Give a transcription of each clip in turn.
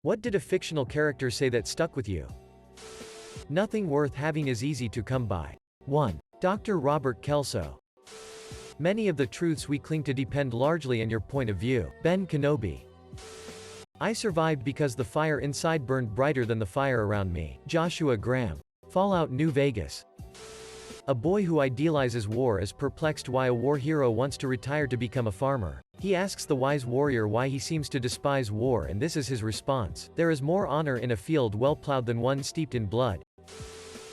What did a fictional character say that stuck with you? Nothing worth having is easy to come by. 1. Dr. Robert Kelso. Many of the truths we cling to depend largely on your point of view. Ben Kenobi. I survived because the fire inside burned brighter than the fire around me. Joshua Graham. Fallout New Vegas. A boy who idealizes war is perplexed why a war hero wants to retire to become a farmer. He asks the wise warrior why he seems to despise war, and this is his response: there is more honor in a field well plowed than one steeped in blood.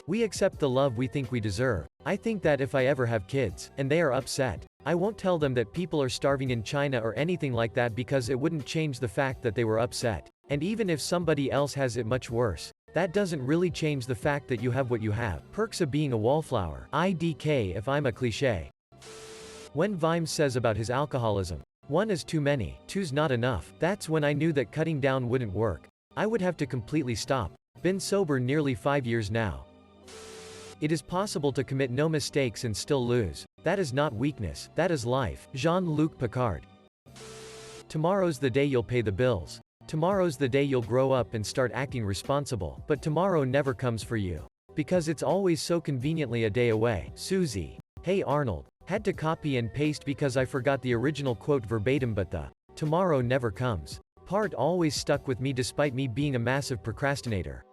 We accept the love we think we deserve. I think that if I ever have kids, and they are upset, I won't tell them that people are starving in China or anything like that, because it wouldn't change the fact that they were upset. And even if somebody else has it much worse, that doesn't really change the fact that you have what you have. Perks of being a wallflower. IDK if I'm a cliché. When Vimes says about his alcoholism, "1 is too many, 2's not enough," that's when I knew that cutting down wouldn't work. I would have to completely stop. Been sober nearly 5 years now. It is possible to commit no mistakes and still lose. That is not weakness, that is life. Jean-Luc Picard. Tomorrow's the day you'll pay the bills. Tomorrow's the day you'll grow up and start acting responsible. But tomorrow never comes for you, because it's always so conveniently a day away. Susie. Hey Arnold. Had to copy and paste because I forgot the original quote verbatim, but the "tomorrow never comes" part always stuck with me despite me being a massive procrastinator.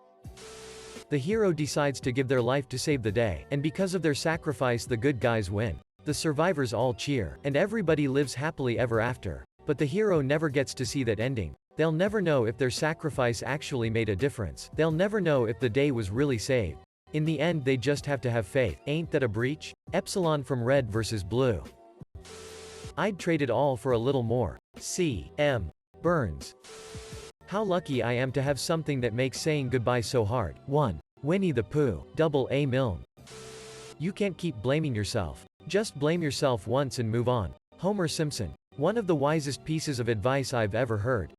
The hero decides to give their life to save the day, and because of their sacrifice the good guys win. The survivors all cheer, and everybody lives happily ever after. But the hero never gets to see that ending. They'll never know if their sacrifice actually made a difference. They'll never know if the day was really saved. In the end they just have to have faith. Ain't that a breach? Epsilon from Red vs. Blue. I'd trade it all for a little more. C.M. Burns. How lucky I am to have something that makes saying goodbye so hard. 1. Winnie the Pooh. A. Milne. You can't keep blaming yourself. Just blame yourself once and move on. Homer Simpson. One of the wisest pieces of advice I've ever heard.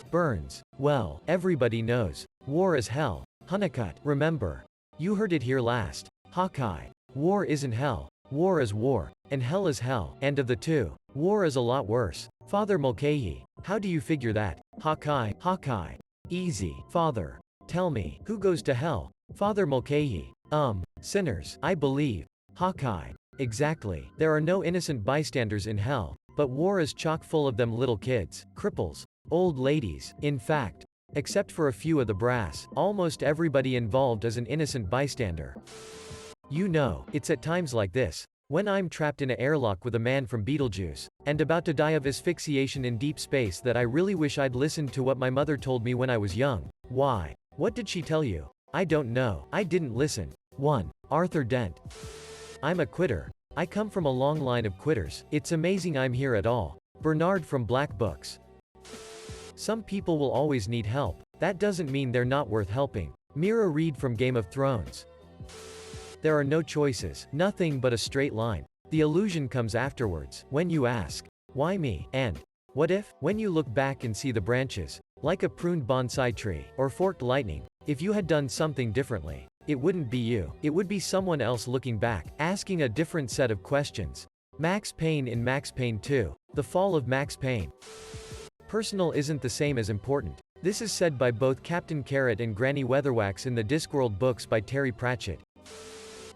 Burns. Well, everybody knows. War is hell. Honeycutt. Remember. You heard it here last. Hawkeye. War isn't hell. War is war. And hell is hell. And of the two, war is a lot worse. Father Mulcahy. How do you figure that? Hawkeye. Easy. Father. Tell me, who goes to hell? Father Mulcahy. Sinners, I believe. Hawkeye. Exactly. There are no innocent bystanders in hell. But war is chock full of them: little kids, cripples, old ladies. In fact, except for a few of the brass, almost everybody involved is an innocent bystander. You know, it's at times like this, when I'm trapped in an airlock with a man from Beetlejuice, and about to die of asphyxiation in deep space, that I really wish I'd listened to what my mother told me when I was young. Why? What did she tell you? I don't know. I didn't listen. 1. Arthur Dent. I'm a quitter. I come from a long line of quitters. It's amazing I'm here at all. Bernard from Black Books. Some people will always need help. That doesn't mean they're not worth helping. Mira Reed from Game of Thrones. There are no choices, nothing but a straight line. The illusion comes afterwards, when you ask, why me? And what if? When you look back and see the branches, like a pruned bonsai tree, or forked lightning. If you had done something differently, it wouldn't be you. It would be someone else looking back, asking a different set of questions. Max Payne in Max Payne 2. The Fall of Max Payne. Personal isn't the same as important. This is said by both Captain Carrot and Granny Weatherwax in the Discworld books by Terry Pratchett.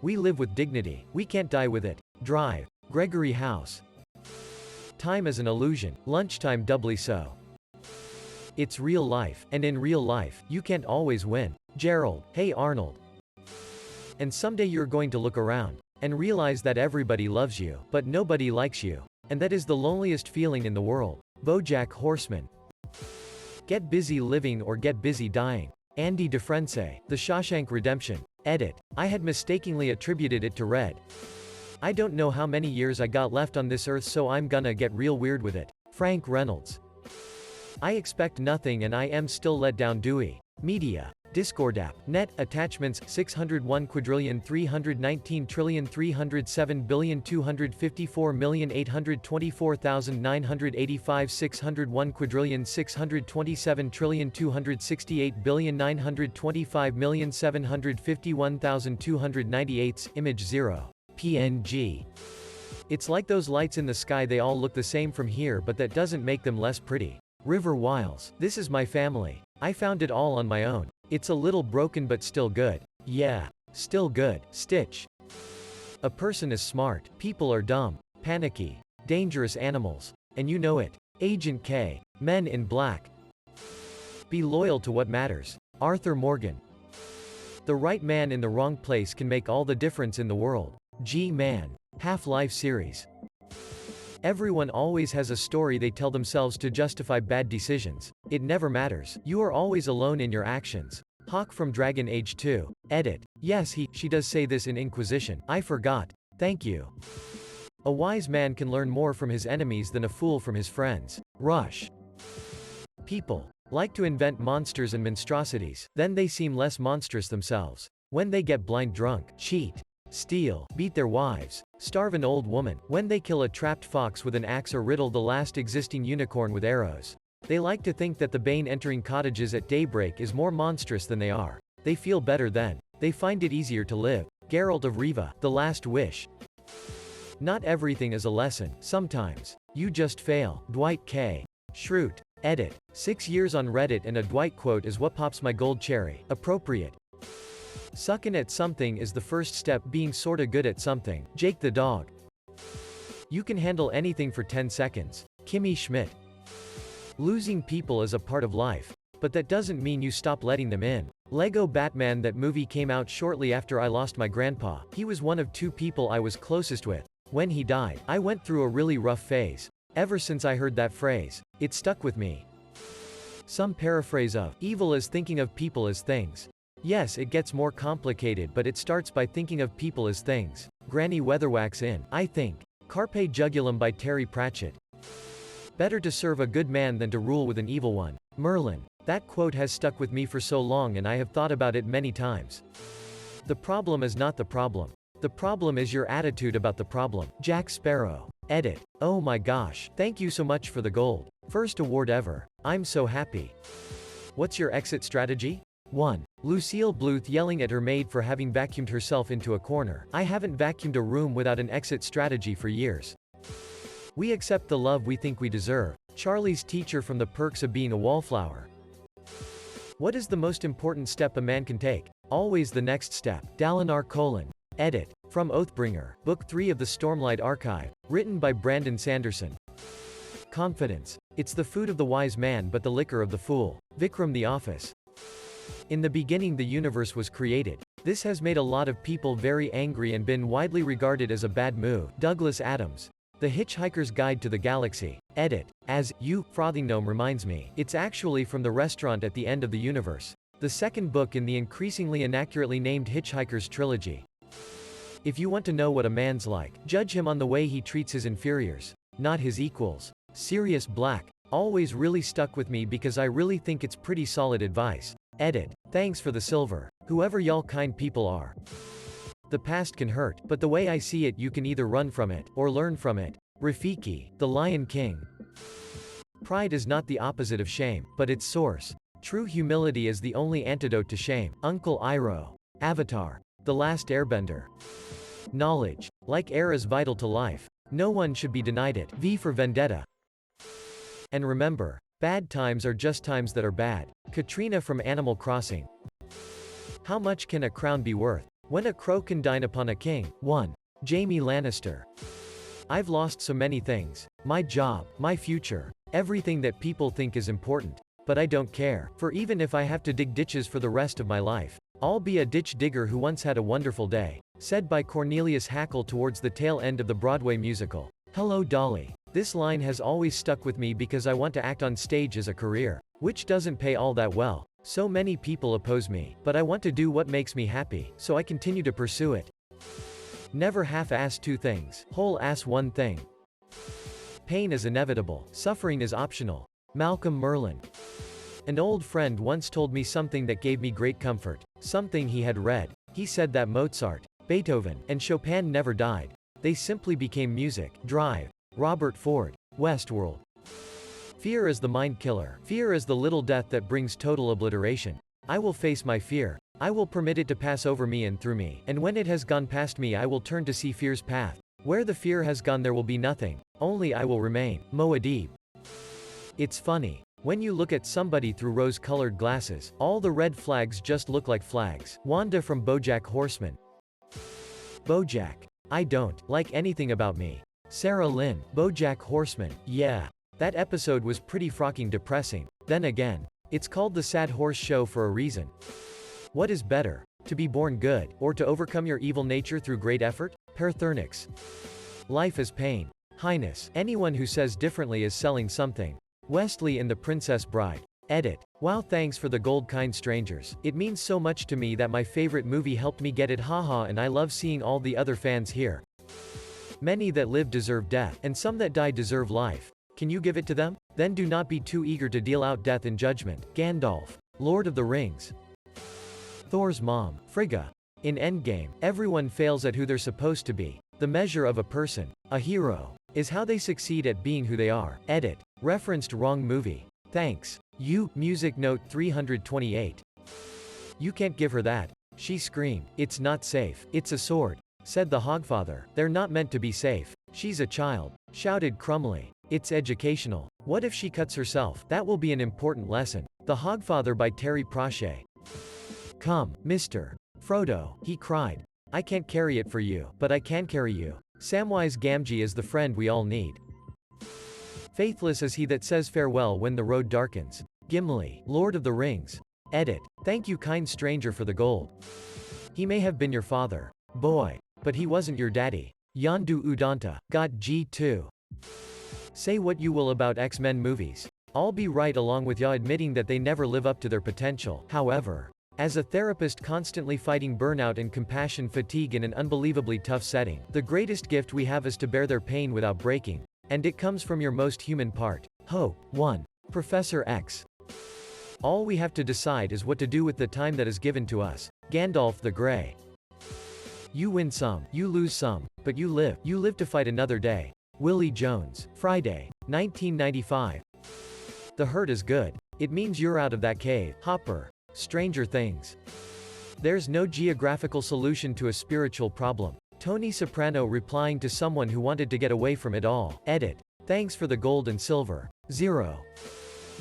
We live with dignity. We can't die with it. Drive. Gregory House. Time is an illusion. Lunchtime doubly so. It's real life, and in real life, you can't always win. Gerald. Hey Arnold. And someday you're going to look around and realize that everybody loves you, but nobody likes you. And that is the loneliest feeling in the world. BoJack Horseman. Get busy living or get busy dying. Andy Dufresne. The Shawshank Redemption. Edit. I had mistakenly attributed it to Red. I don't know how many years I got left on this earth, so I'm gonna get real weird with it. Frank Reynolds. I expect nothing and I am still let down. Dewey. Media. Discord app. Net. Attachments 601,319,307,254,824,985 601,627,225,751,298 Image 0. PNG. It's like those lights in the sky, they all look the same from here, but that doesn't make them less pretty. River Wiles. This is my family. I found it all on my own. It's a little broken but still good. Yeah. Still good. Stitch. A person is smart. People are dumb. Panicky. Dangerous animals. And you know it. Agent K. Men in Black. Be loyal to what matters. Arthur Morgan. The right man in the wrong place can make all the difference in the world. G-Man. Half-Life series. Everyone always has a story they tell themselves to justify bad decisions. It never matters. You are always alone in your actions. Hawk from Dragon Age 2. Edit. Yes, she does say this in Inquisition. I forgot. Thank you. A wise man can learn more from his enemies than a fool from his friends. Rush. People like to invent monsters and monstrosities. Then they seem less monstrous themselves. When they get blind drunk, cheat, steal, beat their wives, starve an old woman, when they kill a trapped fox with an axe or riddle the last existing unicorn with arrows. They like to think that the bane entering cottages at daybreak is more monstrous than they are. They feel better then. They find it easier to live. Geralt of Riva, The Last Wish. Not everything is a lesson. Sometimes. You just fail. Dwight K. Schrute. Edit. 6 years on Reddit and a Dwight quote is what pops my gold cherry. Appropriate. Suckin' at something is the first step being sorta good at something. Jake the dog. You can handle anything for 10 seconds. Kimmy Schmidt. Losing people is a part of life. But that doesn't mean you stop letting them in. Lego Batman. That movie came out shortly after I lost my grandpa. He was one of 2 people I was closest with. When he died, I went through a really rough phase. Ever since I heard that phrase, it stuck with me. Some paraphrase of, evil is thinking of people as things. Yes, it gets more complicated, but it starts by thinking of people as things. Granny Weatherwax in, I think. Carpe Jugulum by Terry Pratchett. Better to serve a good man than to rule with an evil one. Merlin. That quote has stuck with me for so long and I have thought about it many times. The problem is not the problem. The problem is your attitude about the problem. Jack Sparrow. Edit. Oh my gosh. Thank you so much for the gold. First award ever. I'm so happy. What's your exit strategy? 1. Lucille Bluth yelling at her maid for having vacuumed herself into a corner. I haven't vacuumed a room without an exit strategy for years. We accept the love we think we deserve. Charlie's teacher from The Perks of Being a Wallflower. What is the most important step a man can take? Always the next step. Dalinar Colon. Edit. From Oathbringer. Book 3 of the Stormlight Archive. Written by Brandon Sanderson. Confidence. It's the food of the wise man but the liquor of the fool. Vikram The Office. In the beginning the universe was created. This has made a lot of people very angry and been widely regarded as a bad move. Douglas Adams. The Hitchhiker's Guide to the Galaxy. Edit. As, you, Frothing Gnome reminds me. It's actually from the restaurant at the end of the universe. The second book in the increasingly inaccurately named Hitchhiker's trilogy. If you want to know what a man's like, judge him on the way he treats his inferiors, not his equals. Sirius Black. Always really stuck with me because I really think it's pretty solid advice. Edit. Thanks for the silver. Whoever y'all kind people are. The past can hurt, but the way I see it you can either run from it, or learn from it. Rafiki. The Lion King. Pride is not the opposite of shame, but its source. True humility is the only antidote to shame. Uncle Iroh. Avatar. The Last Airbender. Knowledge. Like air is vital to life. No one should be denied it. V for Vendetta. And remember, bad times are just times that are bad. Katrina from Animal Crossing. How much can a crown be worth? When a crow can dine upon a king. 1. Jaime Lannister. I've lost so many things. My job, my future, everything that people think is important. But I don't care, for even if I have to dig ditches for the rest of my life, I'll be a ditch digger who once had a wonderful day. Said by Cornelius Hackle towards the tail end of the Broadway musical, Hello Dolly. This line has always stuck with me because I want to act on stage as a career, which doesn't pay all that well. So many people oppose me, but I want to do what makes me happy, so I continue to pursue it. Never half-ass 2 things, whole-ass 1 thing. Pain is inevitable, suffering is optional. Malcolm Merlin. An old friend once told me something that gave me great comfort, something he had read. He said that Mozart, Beethoven, and Chopin never died. They simply became music. Drive. Robert Ford. Westworld. Fear is the mind killer. Fear is the little death that brings total obliteration. I will face my fear. I will permit it to pass over me and through me. And when it has gone past me I will turn to see fear's path. Where the fear has gone there will be nothing. Only I will remain. Moadib. It's funny. When you look at somebody through rose-colored glasses, all the red flags just look like flags. Wanda from BoJack Horseman. BoJack. I don't like anything about me. Sarah Lynn. BoJack Horseman. Yeah. That episode was pretty frocking depressing. Then again, it's called the Sad Horse Show for a reason. What is better? To be born good, or to overcome your evil nature through great effort? Perthernix. Life is pain. Highness. Anyone who says differently is selling something. Wesley in The Princess Bride. Edit. Wow, thanks for the gold, kind strangers. It means so much to me that my favorite movie helped me get it, haha, and I love seeing all the other fans here. Many that live deserve death, and some that die deserve life. Can you give it to them? Then do not be too eager to deal out death in judgment. Gandalf. Lord of the Rings. Thor's mom. Frigga. In Endgame, everyone fails at who they're supposed to be. The measure of a person, a hero, is how they succeed at being who they are. Edit. Referenced wrong movie. Thanks. You. Music note 328. You can't give her that. She screamed. It's not safe. It's a sword. Said the Hogfather. They're not meant to be safe. She's a child. Shouted Crumley. It's educational. What if she cuts herself? That will be an important lesson. The Hogfather by Terry Pratchett. Come, Mr. Frodo, he cried. I can't carry it for you, but I can carry you. Samwise Gamgee is the friend we all need. Faithless is he that says farewell when the road darkens. Gimli. Lord of the Rings. Edit. Thank you, kind stranger, for the gold. He may have been your father. Boy. But he wasn't your daddy. Yandu Udanta. Got G2. Say what you will about X-Men movies. I'll be right along with ya admitting that they never live up to their potential. However, as a therapist constantly fighting burnout and compassion fatigue in an unbelievably tough setting, the greatest gift we have is to bear their pain without breaking. And it comes from your most human part. Hope. 1. Professor X. All we have to decide is what to do with the time that is given to us. Gandalf the Grey. You win some, you lose some, but you live. You live to fight another day. Willie Jones. Friday, 1995. The hurt is good. It means you're out of that cave. Hopper. Stranger Things. There's no geographical solution to a spiritual problem. Tony Soprano replying to someone who wanted to get away from it all. Edit. Thanks for the gold and silver. 0.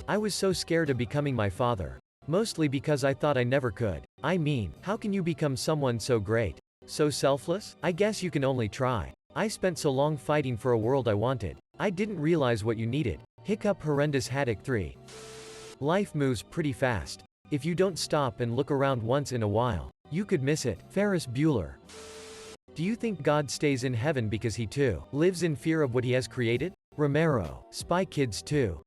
I was so scared of becoming my father. Mostly because I thought I never could. I mean, how can you become someone so great? So selfless? I guess you can only try. I spent so long fighting for a world I wanted. I didn't realize what you needed. Hiccup horrendous haddock 3. Life moves pretty fast. If you don't stop and look around once in a while, you could miss it. Ferris Bueller. Do you think God stays in heaven because he too lives in fear of what he has created? Romero. Spy Kids 2.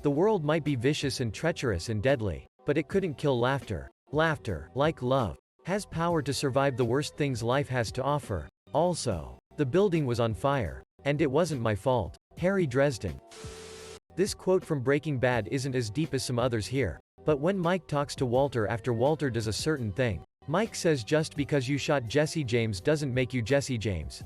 The world might be vicious and treacherous and deadly, but it couldn't kill laughter. Laughter, like love, has power to survive the worst things life has to offer. Also, the building was on fire. And it wasn't my fault. Harry Dresden. This quote from Breaking Bad isn't as deep as some others here. But when Mike talks to Walter after Walter does a certain thing, Mike says just because you shot Jesse James doesn't make you Jesse James.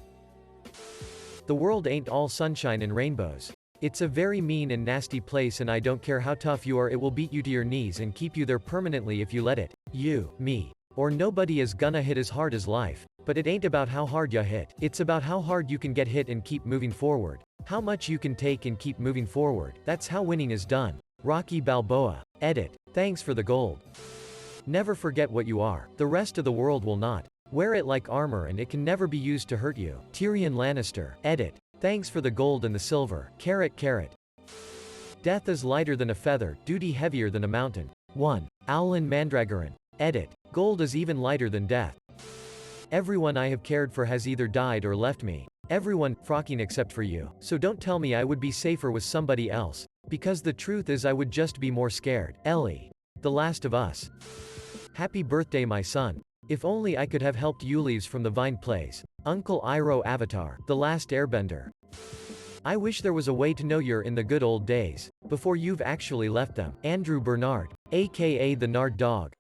The world ain't all sunshine and rainbows. It's a very mean and nasty place, and I don't care how tough you are, it will beat you to your knees and keep you there permanently if you let it. You, me, or nobody is gonna hit as hard as life. But it ain't about how hard you hit. It's about how hard you can get hit and keep moving forward. How much you can take and keep moving forward. That's how winning is done. Rocky Balboa. Edit. Thanks for the gold. Never forget what you are. The rest of the world will not. Wear it like armor and it can never be used to hurt you. Tyrion Lannister. Edit. Thanks for the gold and the silver. Carrot carrot. Death is lighter than a feather, duty heavier than a mountain. 1. Owlin Mandragoran. Edit. Gold is even lighter than death. Everyone I have cared for has either died or left me. Everyone, frocking except for you. So don't tell me I would be safer with somebody else. Because the truth is I would just be more scared. Ellie. The Last of Us. Happy birthday my son. If only I could have helped you. Leaves from the Vine Plays. Uncle Iroh Avatar. The Last Airbender. I wish there was a way to know you're in the good old days. Before you've actually left them. Andrew Bernard. AKA the Nard Dog.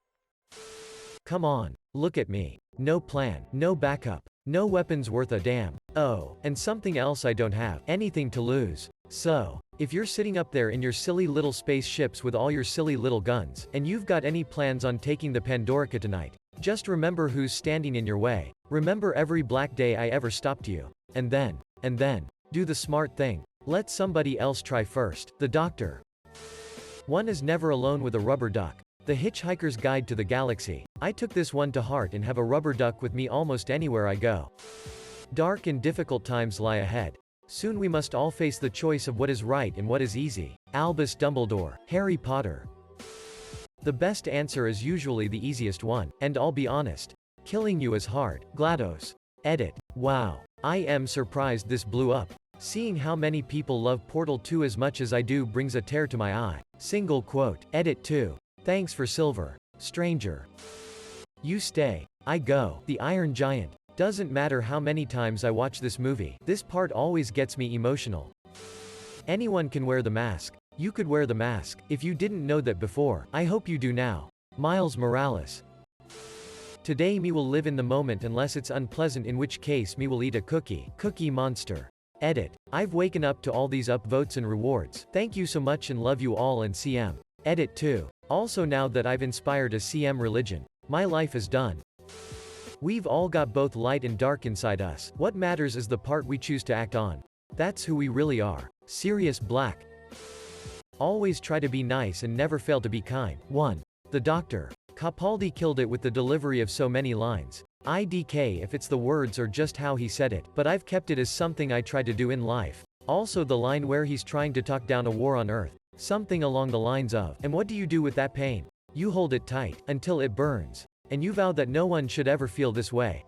Come on. Look at me. No plan. No backup. No weapons worth a damn. Oh, and something else I don't have. Anything to lose. So, if you're sitting up there in your silly little spaceships with all your silly little guns, and you've got any plans on taking the Pandorica tonight, just remember who's standing in your way. Remember every black day I ever stopped you. And then, do the smart thing. Let somebody else try first. The Doctor. One is never alone with a rubber duck. The Hitchhiker's Guide to the Galaxy. I took this one to heart and have a rubber duck with me almost anywhere I go. Dark and difficult times lie ahead. Soon we must all face the choice of what is right and what is easy. Albus Dumbledore, Harry Potter. The best answer is usually the easiest one, and I'll be honest. Killing you is hard. GLaDOS. Edit. Wow. I am surprised this blew up. Seeing how many people love Portal 2 as much as I do brings a tear to my eye. Single quote. Edit 2. Thanks for silver. Stranger. You stay. I go. The Iron Giant. Doesn't matter how many times I watch this movie, this part always gets me emotional. Anyone can wear the mask. You could wear the mask. If you didn't know that before, I hope you do now. Miles Morales. Today me will live in the moment unless it's unpleasant, in which case me will eat a cookie. Cookie Monster. Edit. I've waken up to all these upvotes and rewards. Thank you so much and love you all and CM. Edit 2. Also, now that I've inspired a CM religion, my life is done. We've all got both light and dark inside us. What matters is the part we choose to act on. That's who we really are. Sirius Black. Always try to be nice and never fail to be kind. 1. The Doctor. Capaldi killed it with the delivery of so many lines. IDK if it's the words or just how he said it, but I've kept it as something I try to do in life. Also the line where he's trying to talk down a war on Earth. Something along the lines of, and what do you do with that pain? You hold it tight, until it burns. And you vow that no one should ever feel this way.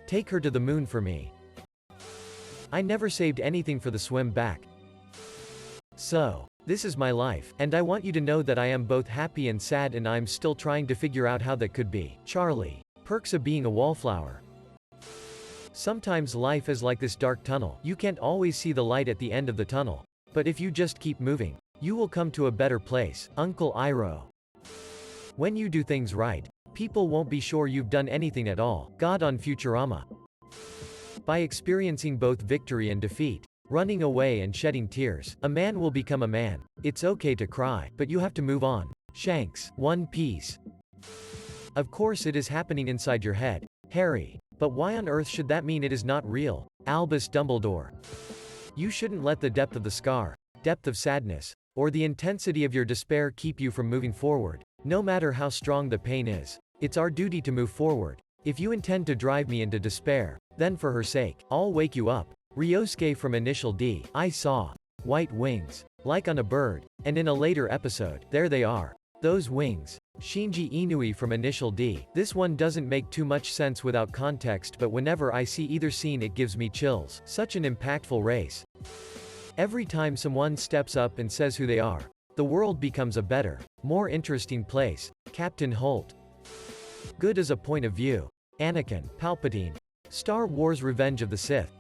Take her to the moon for me. I never saved anything for the swim back. So, this is my life, and I want you to know that I am both happy and sad, and I'm still trying to figure out how that could be. Charlie. Perks of being a wallflower. Sometimes life is like this dark tunnel. You can't always see the light at the end of the tunnel. But if you just keep moving, you will come to a better place. Uncle Iroh. When you do things right, people won't be sure you've done anything at all. God on Futurama. By experiencing both victory and defeat, running away and shedding tears, a man will become a man. It's okay to cry, but you have to move on. Shanks. One Piece. Of course it is happening inside your head, Harry. But why on earth should that mean it is not real? Albus Dumbledore. You shouldn't let the depth of the scar, depth of sadness, or the intensity of your despair keep you from moving forward. No matter how strong the pain is, it's our duty to move forward. If you intend to drive me into despair, then for her sake, I'll wake you up. Ryosuke from Initial D. I saw white wings, like on a bird, and in a later episode, there they are. Those wings. Shinji Inui from Initial D. This one doesn't make too much sense without context, but whenever I see either scene it gives me chills. Such an impactful race. Every time someone steps up and says who they are, the world becomes a better, more interesting place. Captain Holt. Good as a point of view. Anakin, Palpatine. Star Wars Revenge of the Sith.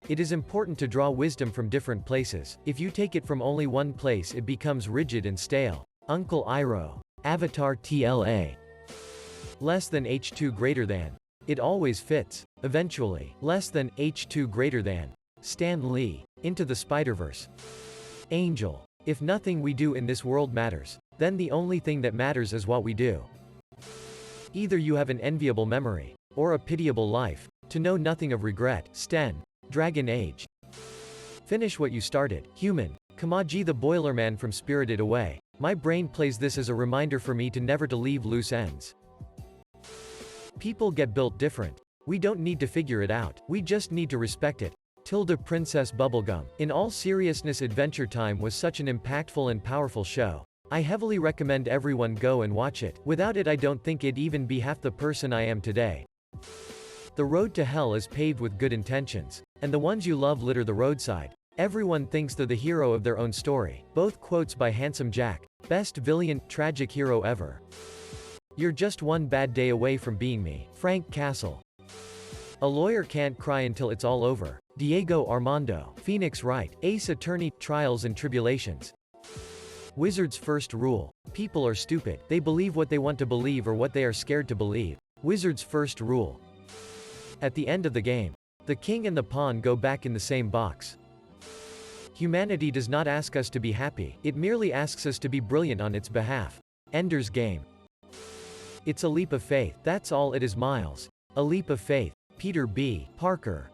It is important to draw wisdom from different places. If you take it from only one place it becomes rigid and stale. Uncle Iroh. Avatar TLA. Less than H2 greater than. It always fits. Eventually. Less than H2 greater than. Stan Lee. Into the Spider-Verse. Angel. If nothing we do in this world matters, then the only thing that matters is what we do. Either you have an enviable memory, or a pitiable life, to know nothing of regret. Sten. Dragon Age. Finish what you started. Human. Kamaji the Boilerman from Spirited Away. My brain plays this as a reminder for me to never to leave loose ends. People get built different. We don't need to figure it out. We just need to respect it. Tilda Princess Bubblegum. In all seriousness, Adventure Time was such an impactful and powerful show. I heavily recommend everyone go and watch it. Without it I don't think it'd even be half the person I am today. The road to hell is paved with good intentions, and the ones you love litter the roadside. Everyone thinks they're the hero of their own story. Both quotes by Handsome Jack. Best villain, tragic hero ever. You're just one bad day away from being me. Frank Castle. A lawyer can't cry until it's all over. Diego Armando. Phoenix Wright. Ace Attorney, Trials and Tribulations. Wizard's first rule. People are stupid. They believe what they want to believe or what they are scared to believe. Wizard's first rule. At the end of the game, the king and the pawn go back in the same box. Humanity does not ask us to be happy, it merely asks us to be brilliant on its behalf. Ender's Game. It's a leap of faith, that's all it is. Miles. A leap of faith. Peter B. Parker.